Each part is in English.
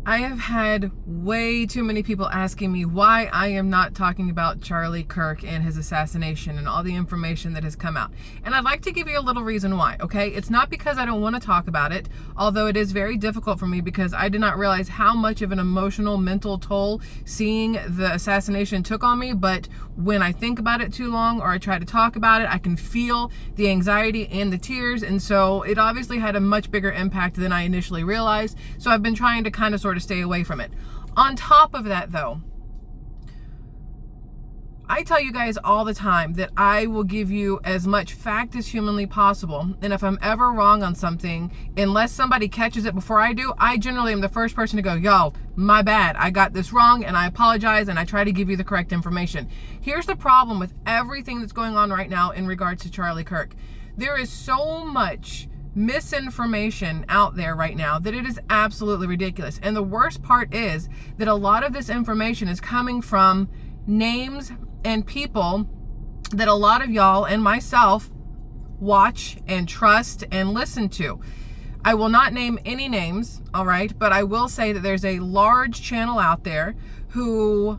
I have had way too many people asking me why I am not talking about Charlie Kirk and his assassination and all the information that has come out. And I'd like to give you a little reason why, okay? It's not because I don't want to talk about it, although it is very difficult for me because I did not realize how much of an emotional, mental toll seeing the assassination took on me. But when I think about it too long or I try to talk about it, I can feel the anxiety and the tears. And so it obviously had a much bigger impact than I initially realized. So I've been trying to kind of sort of stay away from it. On top of that, though, I tell you guys all the time that I will give you as much fact as humanly possible. And if I'm ever wrong on something, unless somebody catches it before I do, I generally am the first person to go, yo, my bad. I got this wrong and I apologize, and I try to give you the correct information. Here's the problem with everything that's going on right now in regards to Charlie Kirk. There is so much misinformation out there right now that it is absolutely ridiculous. And the worst part is that a lot of this information is coming from names and people that a lot of y'all and myself watch and trust and listen to. I will not name any names, all right, but I will say that there's a large channel out there who,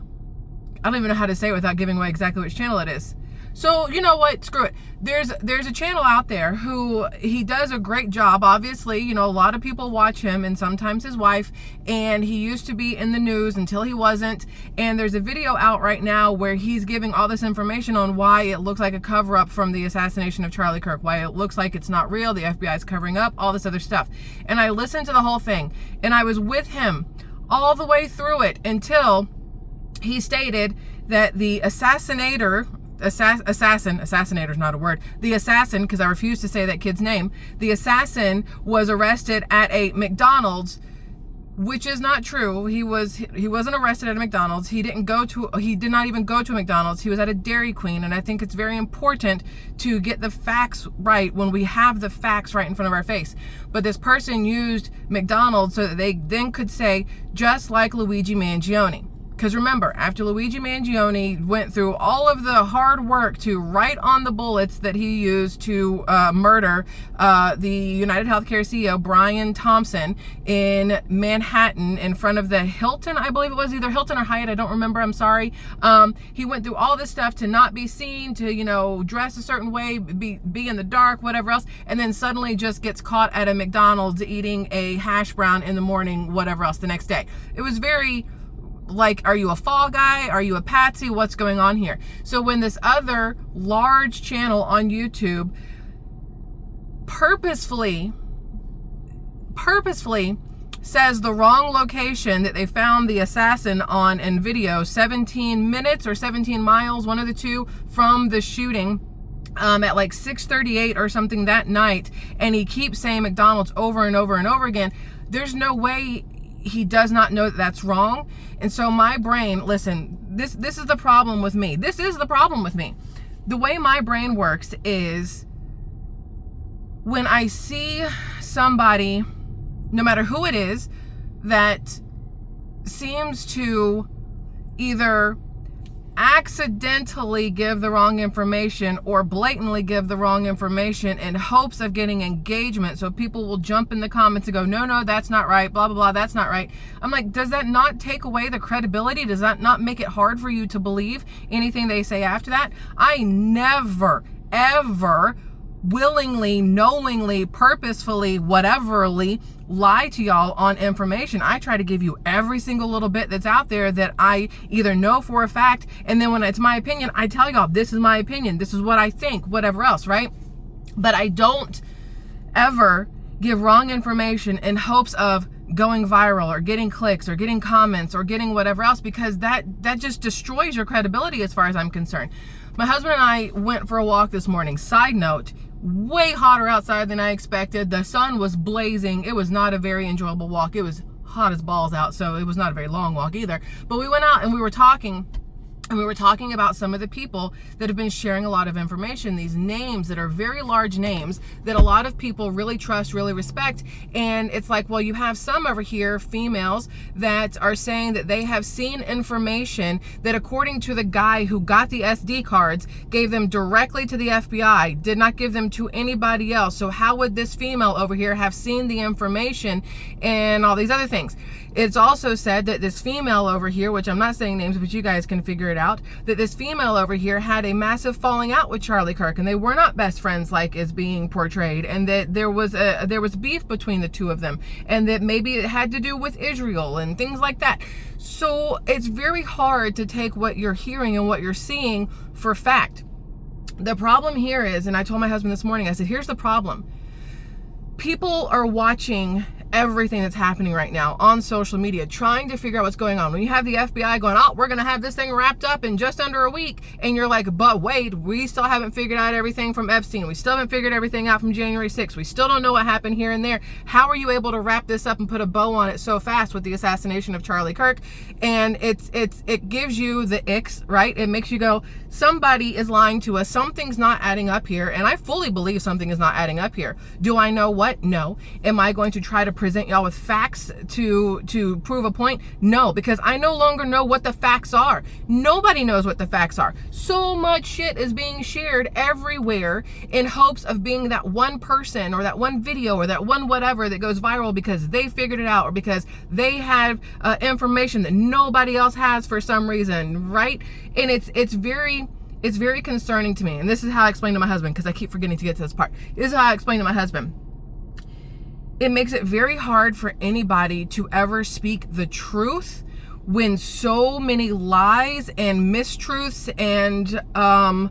I don't even know how to say it without giving away exactly which channel it is. So you know what, screw it. There's a channel out there who, he does a great job. Obviously, you know, a lot of people watch him and sometimes his wife, and he used to be in the news until he wasn't. And there's a video out right now where he's giving all this information on why it looks like a cover up from the assassination of Charlie Kirk, why it looks like it's not real, the FBI is covering up, all this other stuff. And I listened to the whole thing and I was with him all the way through it until he stated that the assassinator's not a word. The assassin, because I refuse to say that kid's name, the assassin was arrested at a McDonald's, which is not true. He wasn't arrested at a McDonald's. He did not even go to a McDonald's. He was at a Dairy Queen. And I think it's very important to get the facts right when we have the facts right in front of our face. But this person used McDonald's so that they then could say, just like Luigi Mangione. Because remember, after Luigi Mangione went through all of the hard work to write on the bullets that he used to murder the United Healthcare CEO, Brian Thompson, in Manhattan in front of the Hilton, I believe it was, either Hilton or Hyatt, I don't remember, I'm sorry. He went through all this stuff to not be seen, to, you know, dress a certain way, be in the dark, whatever else, and then suddenly just gets caught at a McDonald's eating a hash brown in the morning, whatever else, the next day. It was very... like, are you a fall guy? Are you a patsy? What's going on here? So when this other large channel on YouTube purposefully says the wrong location that they found the assassin on in video, 17 minutes or 17 miles, one of the two, from the shooting, at like 6:38 or something that night, and he keeps saying McDonald's over and over and over again, there's no way he does not know that that's wrong. And so my brain, listen, this is the problem with me. This is the problem with me. The way my brain works is when I see somebody, no matter who it is, that seems to either accidentally give the wrong information or blatantly give the wrong information in hopes of getting engagement, so people will jump in the comments and go, no, that's not right, blah, blah, blah, that's not right. I'm like, does that not take away the credibility? Does that not make it hard for you to believe anything they say after that? I never, ever willingly, knowingly, purposefully, whateverly lie to y'all on information. I try to give you every single little bit that's out there that I either know for a fact, and then when it's my opinion, I tell y'all, this is my opinion, this is what I think, whatever else, right? But I don't ever give wrong information in hopes of going viral or getting clicks or getting comments or getting whatever else, because that just destroys your credibility as far as I'm concerned. My husband and I went for a walk this morning. Side note, way hotter outside than I expected. The sun was blazing. It was not a very enjoyable walk. It was hot as balls out, so it was not a very long walk either. But we went out and we were talking And we were talking about some of the people that have been sharing a lot of information, these names that are very large names that a lot of people really trust, really respect. And it's like, well, you have some over here, females, that are saying that they have seen information that, according to the guy who got the SD cards, gave them directly to the FBI, did not give them to anybody else. So how would this female over here have seen the information and all these other things? It's also said that this female over here, which I'm not saying names, but you guys can figure it out, that this female over here had a massive falling out with Charlie Kirk, and they were not best friends like is being portrayed, and that there was beef between the two of them, and that maybe it had to do with Israel and things like that. So it's very hard to take what you're hearing and what you're seeing for fact. The problem here is, and I told my husband this morning, I said, here's the problem. People are watching everything that's happening right now on social media, trying to figure out what's going on. When you have the FBI going, oh, we're going to have this thing wrapped up in just under a week, and you're like, but wait, we still haven't figured out everything from Epstein. We still haven't figured everything out from January 6th. We still don't know what happened here and there. How are you able to wrap this up and put a bow on it so fast with the assassination of Charlie Kirk? And it gives you the icks, right? It makes you go, somebody is lying to us. Something's not adding up here. And I fully believe something is not adding up here. Do I know what? No. Am I going to try to present y'all with facts to prove a point? No, because I no longer know what the facts are. Nobody knows what the facts are. So much shit is being shared everywhere in hopes of being that one person or that one video or that one whatever that goes viral because they figured it out or because they have information that nobody else has for some reason, right? And it's very concerning to me. And this is how I explain to my husband, because I keep forgetting to get to this part. This is how I explain to my husband. It makes it very hard for anybody to ever speak the truth when so many lies and mistruths and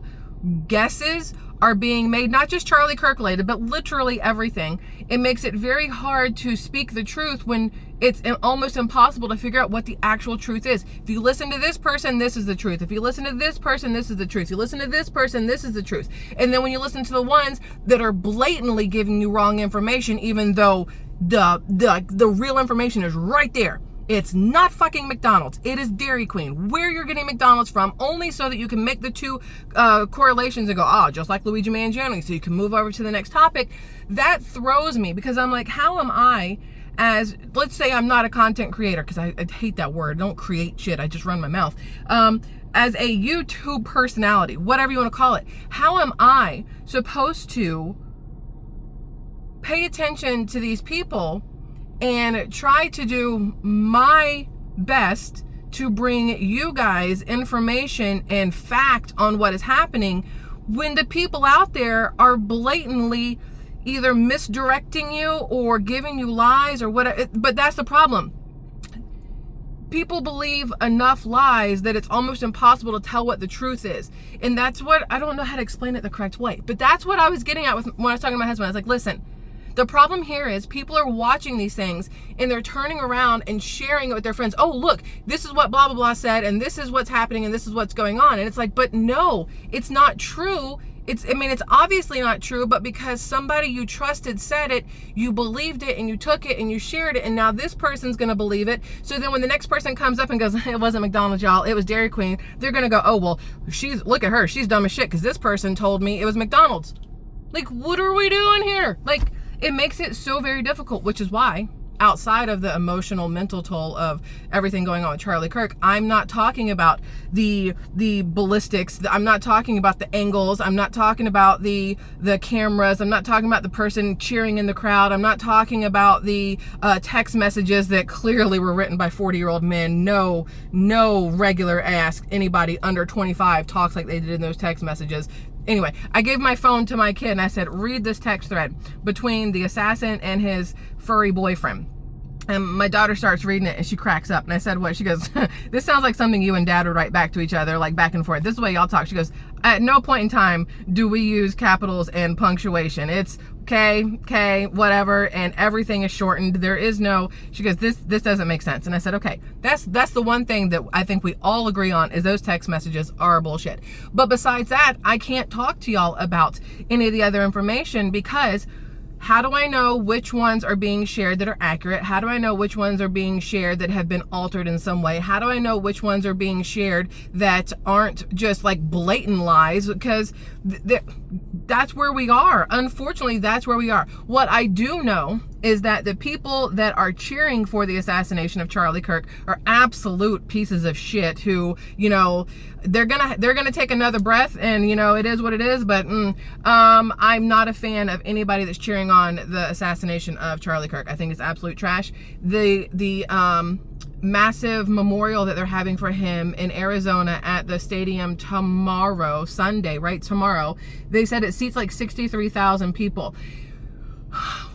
guesses are being made, not just Charlie Kirk related, but literally everything. It makes it very hard to speak the truth when it's almost impossible to figure out what the actual truth is. If you listen to this person, this is the truth. If you listen to this person, this is the truth. You listen to this person, this is the truth. And then when you listen to the ones that are blatantly giving you wrong information, even though the real information is right there. It's not fucking McDonald's. It is Dairy Queen. Where you're getting McDonald's from, only so that you can make the two correlations and go, oh, just like Luigi Mangione, so you can move over to the next topic. That throws me, because I'm like, how am I, as, let's say I'm not a content creator, because I hate that word. I don't create shit. I just run my mouth. As a YouTube personality, whatever you want to call it, how am I supposed to pay attention to these people and try to do my best to bring you guys information and fact on what is happening when the people out there are blatantly either misdirecting you or giving you lies or whatever? But that's the problem. People believe enough lies that it's almost impossible to tell what the truth is. And that's what, I don't know how to explain it the correct way, but that's what I was getting at when I was talking to my husband. I was like, listen, the problem here is people are watching these things and they're turning around and sharing it with their friends. Oh, look, this is what blah, blah, blah said, and this is what's happening, and this is what's going on. And it's like, but no, it's not true. It's obviously not true, but because somebody you trusted said it, you believed it and you took it and you shared it, and now this person's going to believe it. So then when the next person comes up and goes, it wasn't McDonald's, y'all, it was Dairy Queen, they're going to go, oh, well, look at her, she's dumb as shit because this person told me it was McDonald's. Like, what are we doing here? Like, it makes it so very difficult, which is why, outside of the emotional, mental toll of everything going on with Charlie Kirk, I'm not talking about the ballistics. I'm not talking about the angles. I'm not talking about the cameras. I'm not talking about the person cheering in the crowd. I'm not talking about the text messages that clearly were written by 40-year-old men. No regular ass anybody under 25 talks like they did in those text messages. Anyway, I gave my phone to my kid and I said, read this text thread between the assassin and his furry boyfriend. And my daughter starts reading it and she cracks up. And I said, what? She goes, this sounds like something you and dad would write back to each other, like back and forth. This is the way y'all talk. She goes, at no point in time do we use capitals and punctuation. It's K, whatever, and everything is shortened. There is no, she goes, this doesn't make sense. And I said, okay, that's the one thing that I think we all agree on is those text messages are bullshit. But besides that, I can't talk to y'all about any of the other information, because how do I know which ones are being shared that are accurate? How do I know which ones are being shared that have been altered in some way? How do I know which ones are being shared that aren't just like blatant lies? Because that's where we are. Unfortunately, that's where we are. What I do know is that the people that are cheering for the assassination of Charlie Kirk are absolute pieces of shit who, you know, they're gonna take another breath, and, you know, it is what it is. But I'm not a fan of anybody that's cheering on the assassination of Charlie Kirk. I think it's absolute trash. The massive memorial that they're having for him in Arizona at the stadium tomorrow, Sunday, right? Tomorrow, they said it seats like 63,000 people.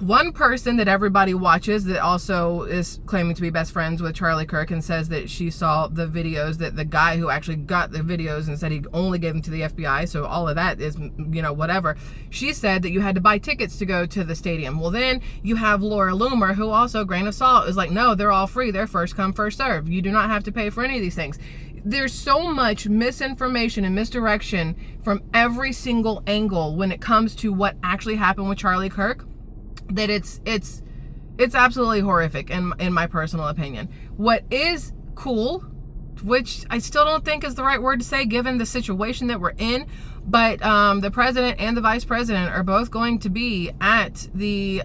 One person that everybody watches that also is claiming to be best friends with Charlie Kirk and says that she saw the videos, that the guy who actually got the videos and said he only gave them to the FBI, so all of that is, you know, whatever. She said that you had to buy tickets to go to the stadium. Well, then you have Laura Loomer, who also, grain of salt, is like, no, they're all free. They're first come, first serve. You do not have to pay for any of these things. There's so much misinformation and misdirection from every single angle when it comes to what actually happened with Charlie Kirk, that it's absolutely horrific in my personal opinion. What is cool, which I still don't think is the right word to say given the situation that we're in, but the president and the vice president are both going to be at the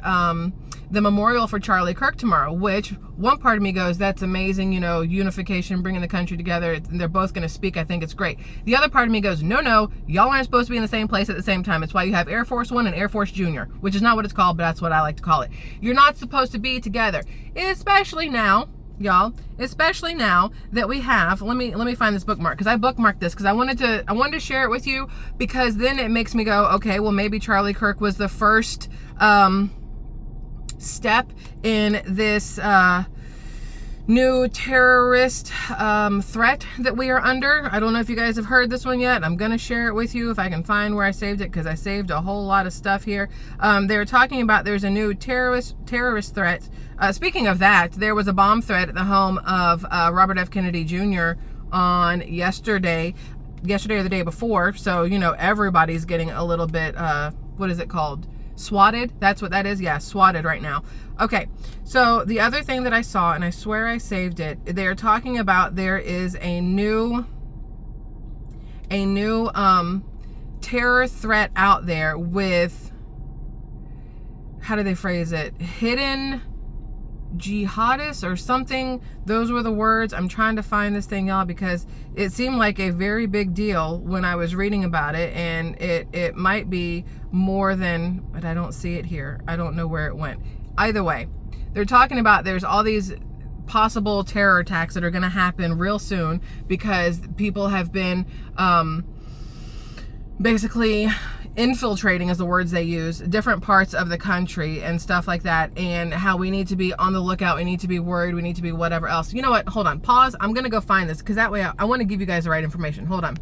memorial for Charlie Kirk tomorrow, which one part of me goes, that's amazing, you know, unification, bringing the country together, and they're both going to speak. I think it's great. The other part of me goes, no, y'all aren't supposed to be in the same place at the same time. It's why you have Air Force One and Air Force Junior, which is not what it's called, but that's what I like to call it. You're not supposed to be together, especially now, y'all, especially now that we have, let me find this bookmark, because I bookmarked this because I wanted to share it with you, because then it makes me go, okay, well, maybe Charlie Kirk was the first step in this new terrorist threat that we are under. I don't know if you guys have heard this one yet. I'm gonna share it with you if I can find where I saved it, because I saved a whole lot of stuff here. They were talking about there's a new terrorist threat. Speaking of that, there was a bomb threat at the home of Robert F. Kennedy Jr. on yesterday or the day before. So, you know, everybody's getting a little bit, what is it called? Swatted? That's what that is? Yeah, swatted right now. Okay, so the other thing that I saw, and I swear I saved it, they're talking about there is a new terror threat out there with, how do they phrase it? Hidden jihadists or something. Those were the words. I'm trying to find this thing, y'all, because it seemed like a very big deal when I was reading about it, and it might be more than, but I don't see it here. I don't know where it went. Either way, they're talking about there's all these possible terror attacks that are going to happen real soon because people have been basically infiltrating, is the words they use, different parts of the country and stuff like that, and how we need to be on the lookout, we need to be worried, we need to be whatever else. You know what? Hold on. Pause. I'm going to go find this, because that way I want to give you guys the right information. Hold on.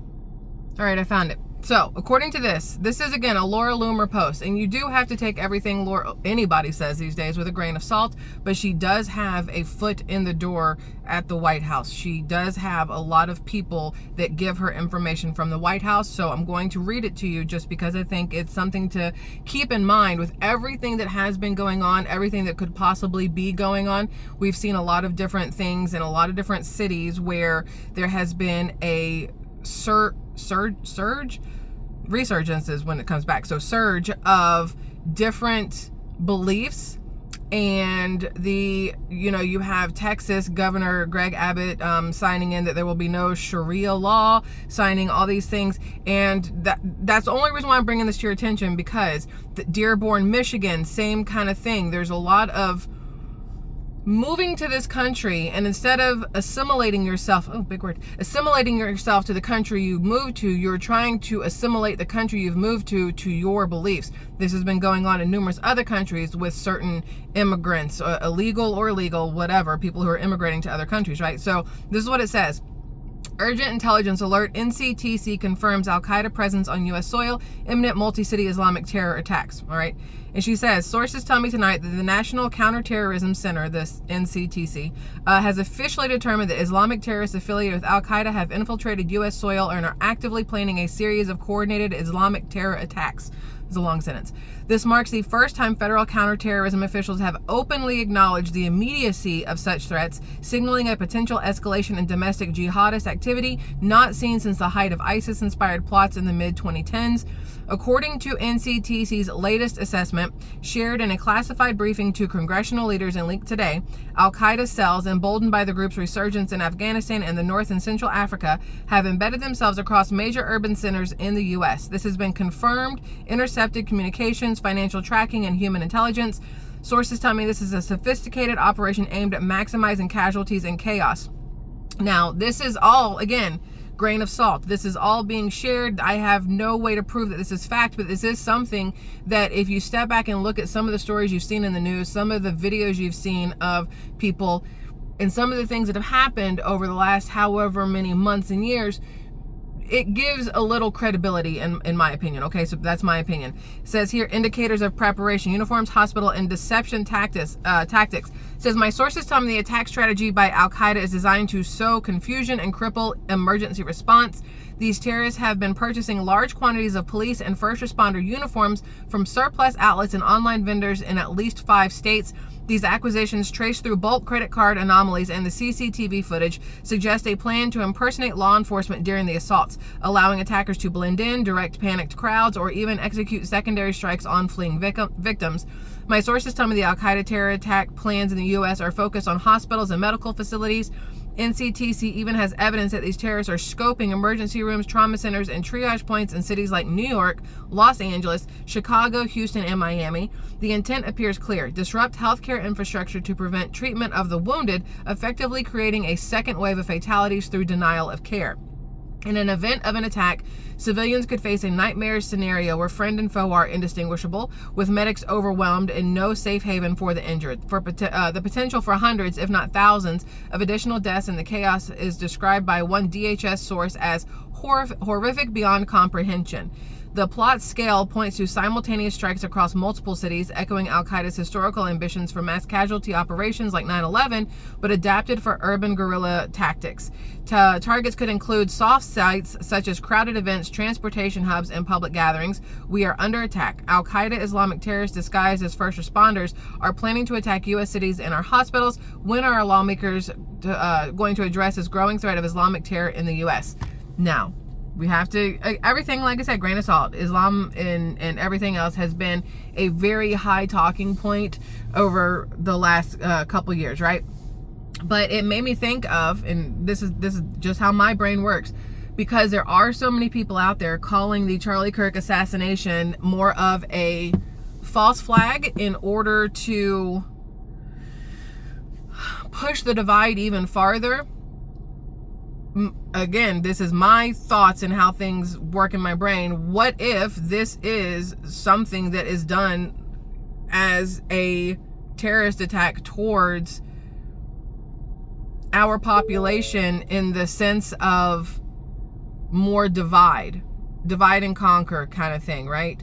All right, I found it. So, according to this is, again, a Laura Loomer post, and you do have to take everything anybody says these days with a grain of salt, but she does have a foot in the door at the White House. She does have a lot of people that give her information from the White House, so I'm going to read it to you just because I think it's something to keep in mind with everything that has been going on, everything that could possibly be going on. We've seen a lot of different things in a lot of different cities where there has been a resurgences when it comes back. So surge of different beliefs, and you have Texas Governor Greg Abbott signing in that there will be no Sharia law, signing all these things, and that's the only reason why I'm bringing this to your attention, because Dearborn, Michigan, same kind of thing. There's a lot of moving to this country, and instead of assimilating yourself, assimilating yourself to the country you moved to, you're trying to assimilate the country you've moved to your beliefs. This has been going on in numerous other countries with certain immigrants, illegal or legal, whatever, people who are immigrating to other countries, right? So this is what it says. Urgent intelligence alert. NCTC confirms Al-Qaeda presence on U.S. soil. Imminent multi-city Islamic terror attacks. All right. And she says, sources tell me tonight that the National Counterterrorism Center, this NCTC, has officially determined that Islamic terrorists affiliated with Al-Qaeda have infiltrated U.S. soil and are actively planning a series of coordinated Islamic terror attacks. It's a long sentence. This marks the first time federal counterterrorism officials have openly acknowledged the immediacy of such threats, signaling a potential escalation in domestic jihadist activity not seen since the height of ISIS-inspired plots in the mid-2010s. According to NCTC's latest assessment, shared in a classified briefing to congressional leaders and leaked today, Al-Qaeda cells, emboldened by the group's resurgence in Afghanistan and the North and Central Africa, have embedded themselves across major urban centers in the U.S. This has been confirmed, intercepted communications, financial tracking, and human intelligence. Sources tell me this is a sophisticated operation aimed at maximizing casualties and chaos. Now, this is all, again, grain of salt. This is all being shared. I have no way to prove that this is fact, but this is something that if you step back and look at some of the stories you've seen in the news, some of the videos you've seen of people, and some of the things that have happened over the last however many months and years, it gives a little credibility in my opinion. Okay, so that's my opinion. It says here, indicators of preparation, uniforms, hospital, and deception tactics. It says, my sources tell me the attack strategy by Al-Qaeda is designed to sow confusion and cripple emergency response. These terrorists have been purchasing large quantities of police and first responder uniforms from surplus outlets and online vendors in at least 5 states. These acquisitions, traced through bulk credit card anomalies and the CCTV footage, suggest a plan to impersonate law enforcement during the assaults, allowing attackers to blend in, direct panicked crowds, or even execute secondary strikes on fleeing victims. My sources tell me the Al-Qaeda terror attack plans in the U.S. are focused on hospitals and medical facilities. NCTC even has evidence that these terrorists are scoping emergency rooms, trauma centers, and triage points in cities like New York, Los Angeles, Chicago, Houston, and Miami. The intent appears clear: disrupt healthcare infrastructure to prevent treatment of the wounded, effectively creating a second wave of fatalities through denial of care. In an event of an attack, civilians could face a nightmare scenario where friend and foe are indistinguishable, with medics overwhelmed and no safe haven for the injured. The potential for hundreds, if not thousands, of additional deaths in the chaos is described by one DHS source as horrific beyond comprehension. The plot scale points to simultaneous strikes across multiple cities, echoing Al-Qaeda's historical ambitions for mass casualty operations like 9/11, but adapted for urban guerrilla tactics. Targets could include soft sites such as crowded events, transportation hubs, and public gatherings. We are under attack. Al-Qaeda Islamic terrorists disguised as first responders are planning to attack U.S. cities and our hospitals. When are our lawmakers going to address this growing threat of Islamic terror in the U.S.? Now, we have to, everything, like I said, grain of salt. Islam and everything else has been a very high talking point over the last couple years, right? But it made me think of, and this is just how my brain works, because there are so many people out there calling the Charlie Kirk assassination more of a false flag in order to push the divide even farther. Again, this is my thoughts and how things work in my brain. What if this is something that is done as a terrorist attack towards our population in the sense of more divide and conquer kind of thing, right?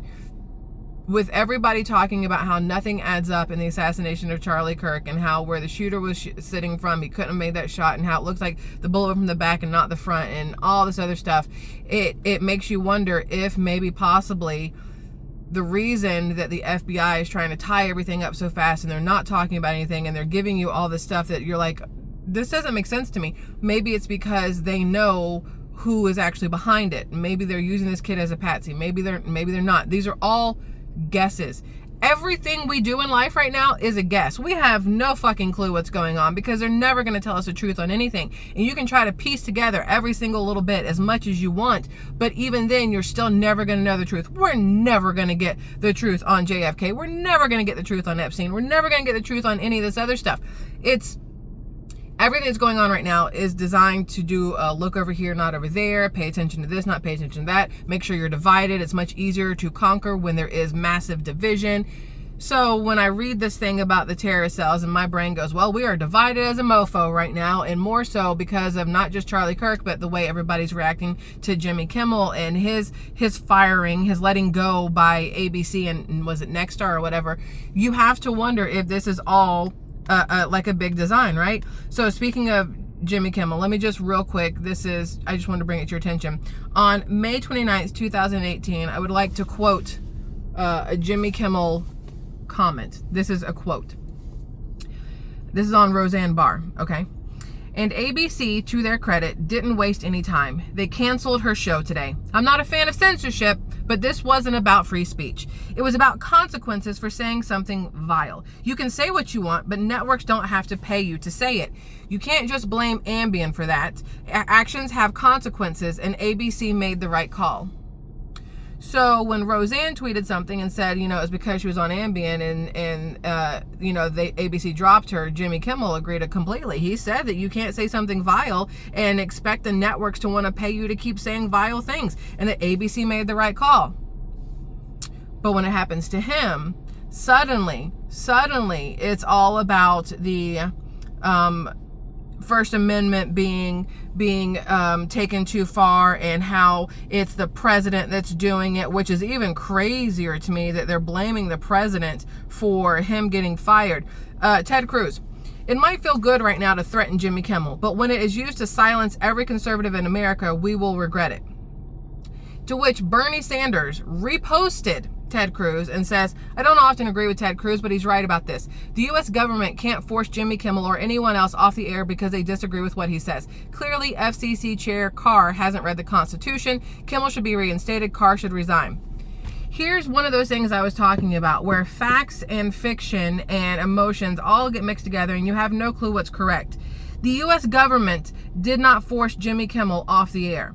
With everybody talking about how nothing adds up in the assassination of Charlie Kirk, and how where the shooter was sitting from, he couldn't have made that shot, and how it looks like the bullet from the back and not the front, and all this other stuff, it makes you wonder if maybe possibly the reason that the FBI is trying to tie everything up so fast and they're not talking about anything and they're giving you all this stuff that you're like, this doesn't make sense to me. Maybe it's because they know who is actually behind it. Maybe they're using this kid as a patsy. Maybe they're not. These are all guesses. Everything we do in life right now is a guess. We have no fucking clue what's going on because they're never going to tell us the truth on anything. And you can try to piece together every single little bit as much as you want, but even then you're still never going to know the truth. We're never going to get the truth on JFK. We're never going to get the truth on Epstein. We're never going to get the truth on any of this other stuff. Everything that's going on right now is designed to do a look over here, not over there, pay attention to this, not pay attention to that, make sure you're divided. It's much easier to conquer when there is massive division. So when I read this thing about the terrorist cells and my brain goes, well, we are divided as a mofo right now, and more so because of not just Charlie Kirk, but the way everybody's reacting to Jimmy Kimmel and his firing, his letting go by ABC and was it Nexstar or whatever. You have to wonder if this is all like a big design, right? So speaking of Jimmy Kimmel, let me just real quick, I just wanted to bring it to your attention. On May 29th, 2018, I would like to quote a Jimmy Kimmel comment. This is a quote. This is on Roseanne Barr, okay? And ABC, to their credit, didn't waste any time. They canceled her show today. I'm not a fan of censorship, But this wasn't about free speech. It was about consequences for saying something vile. You can say what you want, but networks don't have to pay you to say it. You can't just blame Ambien for that. Actions have consequences, and ABC made the right call. So when Roseanne tweeted something and said, you know, it's because she was on Ambien and ABC dropped her, Jimmy Kimmel agreed completely. He said that you can't say something vile and expect the networks to want to pay you to keep saying vile things, and that ABC made the right call. But when it happens to him, suddenly it's all about the First Amendment being taken too far, and how it's the president that's doing it, which is even crazier to me that they're blaming the president for him getting fired. Ted Cruz. It might feel good right now to threaten Jimmy Kimmel, but when it is used to silence every conservative in America, we will regret it. To which Bernie Sanders reposted Ted Cruz and says, I don't often agree with Ted Cruz, but he's right about this. The U.S. government can't force Jimmy Kimmel or anyone else off the air because they disagree with what he says. Clearly, FCC Chair Carr hasn't read the Constitution. Kimmel should be reinstated. Carr should resign. Here's one of those things I was talking about, where facts and fiction and emotions all get mixed together and you have no clue what's correct. The U.S. government did not force Jimmy Kimmel off the air.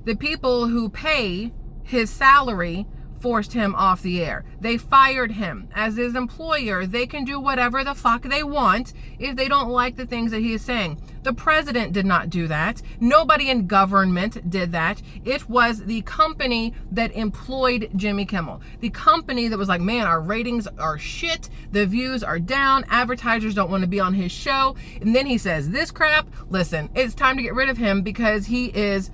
The people who pay his salary forced him off the air. They fired him. As his employer, they can do whatever the fuck they want if they don't like the things that he is saying. The president did not do that. Nobody in government did that. It was the company that employed Jimmy Kimmel. The company that was like, man, our ratings are shit. The views are down. Advertisers don't want to be on his show. And then he says this crap. Listen, it's time to get rid of him because he is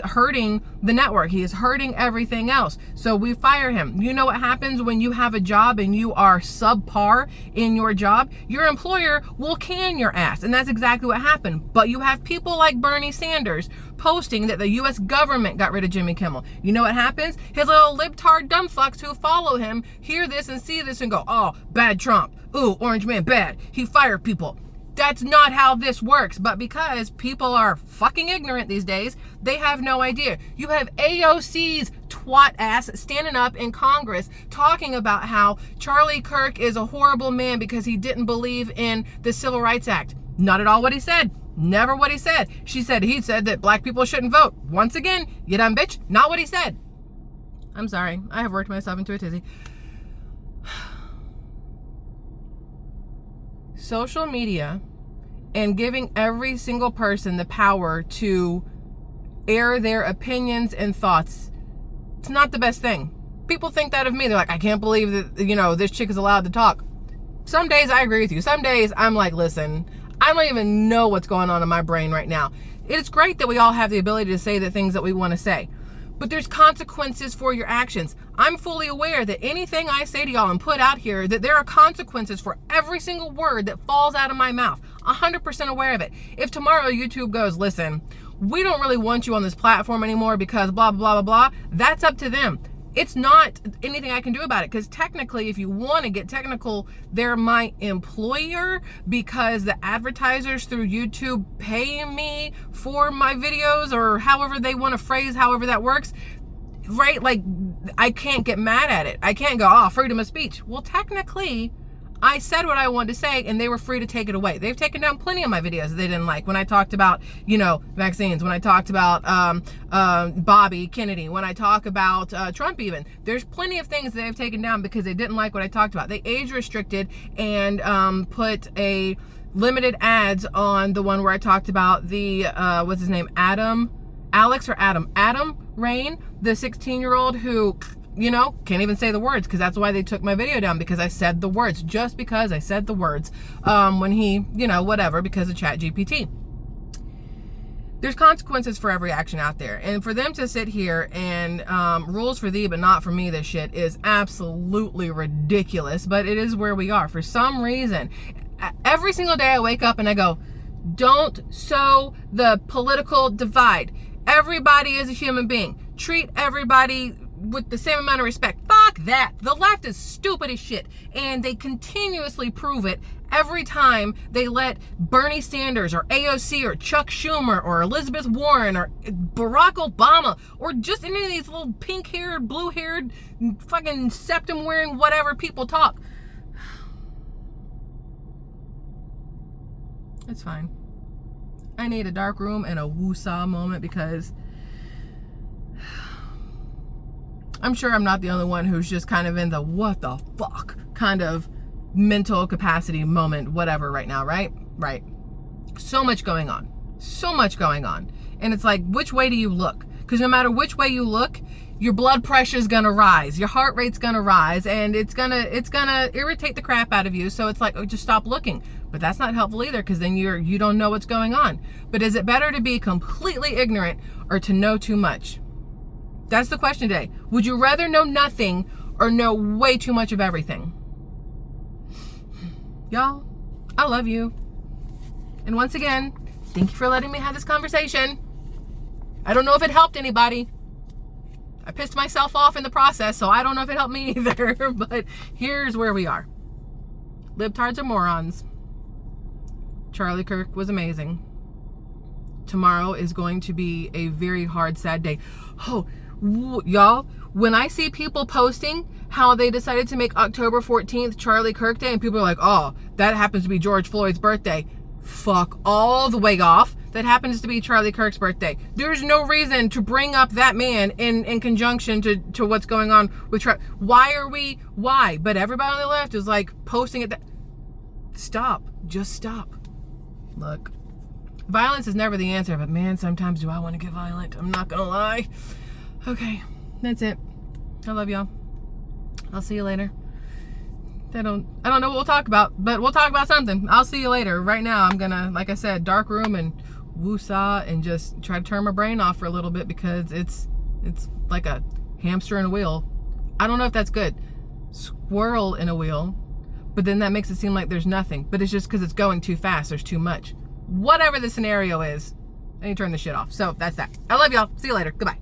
hurting the network. He is hurting everything else. So we fire him. You know what happens when you have a job and you are subpar in your job? Your employer will can your ass. And that's exactly what happened. But you have people like Bernie Sanders posting that the U.S. government got rid of Jimmy Kimmel. You know what happens? His little libtard dumb fucks who follow him hear this and see this and go, oh, bad Trump. Ooh, orange man, bad. He fired people. That's not how this works. But because people are fucking ignorant these days, they have no idea. You have AOC's twat ass standing up in Congress talking about how Charlie Kirk is a horrible man because he didn't believe in the Civil Rights Act. Not at all what he said. Never what he said. He said that black people shouldn't vote. Once again, you dumb bitch, not what he said. I'm sorry. I have worked myself into a tizzy. Social media and giving every single person the power to air their opinions and thoughts, it's not the best thing. People think that of me. They're like, I can't believe that, this chick is allowed to talk. Some days I agree with you. Some days I'm like, listen, I don't even know what's going on in my brain right now. It's great that we all have the ability to say the things that we want to say, but there's consequences for your actions. I'm fully aware that anything I say to y'all and put out here, that there are consequences for every single word that falls out of my mouth. 100% aware of it. If tomorrow YouTube goes, listen, we don't really want you on this platform anymore because blah, blah, blah, blah, that's up to them. It's not anything I can do about it, because technically, if you want to get technical, they're my employer because the advertisers through YouTube pay me for my videos, or however they want to phrase, however that works, right? Like, I can't get mad at it. I can't go, oh, freedom of speech. Well, technically, I said what I wanted to say and they were free to take it away. They've taken down plenty of my videos that they didn't like. When I talked about, vaccines, when I talked about Bobby Kennedy, when I talk about Trump even, there's plenty of things that they've taken down because they didn't like what I talked about. They age restricted and put a limited ads on the one where I talked about the, what's his name? Adam Rain, the 16-year-old who, can't even say the words, because that's why they took my video down, because I said the words, just because I said the words, when he, whatever, because of ChatGPT. There's consequences for every action out there. And for them to sit here and rules for thee but not for me, this shit is absolutely ridiculous, but it is where we are. For some reason, every single day I wake up and I go, don't sow the political divide. Everybody is a human being. Treat everybody with the same amount of respect. Fuck that. The left is stupid as shit. And they continuously prove it every time they let Bernie Sanders or AOC or Chuck Schumer or Elizabeth Warren or Barack Obama or just any of these little pink-haired, blue-haired, fucking septum-wearing whatever people talk. It's fine. I need a dark room and a woo-saw moment because I'm sure I'm not the only one who's just kind of in the what the fuck kind of mental capacity moment, whatever right now, right? Right. So much going on. So much going on. And it's like, which way do you look? Because no matter which way you look, your blood pressure is going to rise. Your heart rate's going to rise and it's going to irritate the crap out of you. So it's like, oh, just stop looking. But that's not helpful either because then you don't know what's going on. But is it better to be completely ignorant or to know too much? That's the question today. Would you rather know nothing or know way too much of everything? Y'all, I love you. And once again, thank you for letting me have this conversation. I don't know if it helped anybody. I pissed myself off in the process, so I don't know if it helped me either. But here's where we are. Libtards are morons. Charlie Kirk was amazing. Tomorrow is going to be a very hard, sad day. Oh, y'all, when I see people posting how they decided to make October 14th Charlie Kirk Day, and people are like, oh, that happens to be George Floyd's birthday. Fuck all the way off. That happens to be Charlie Kirk's birthday. There's no reason to bring up that man in conjunction to what's going on with Charlie. Why? But everybody on the left is like posting it. Stop. Just stop. Look, violence is never the answer, but man, sometimes do I want to get violent. I'm not gonna lie. Okay, that's it. I love y'all. I'll see you later. I don't know what we'll talk about, but we'll talk about something. I'll see you later. Right now, I'm gonna, like I said, dark room and woo-saw and just try to turn my brain off for a little bit because it's like a hamster in a wheel. I don't know if that's good. Squirrel in a wheel, but then that makes it seem like there's nothing. But it's just because it's going too fast. There's too much. Whatever the scenario is, I need to turn this shit off. So that's that. I love y'all. See you later. Goodbye.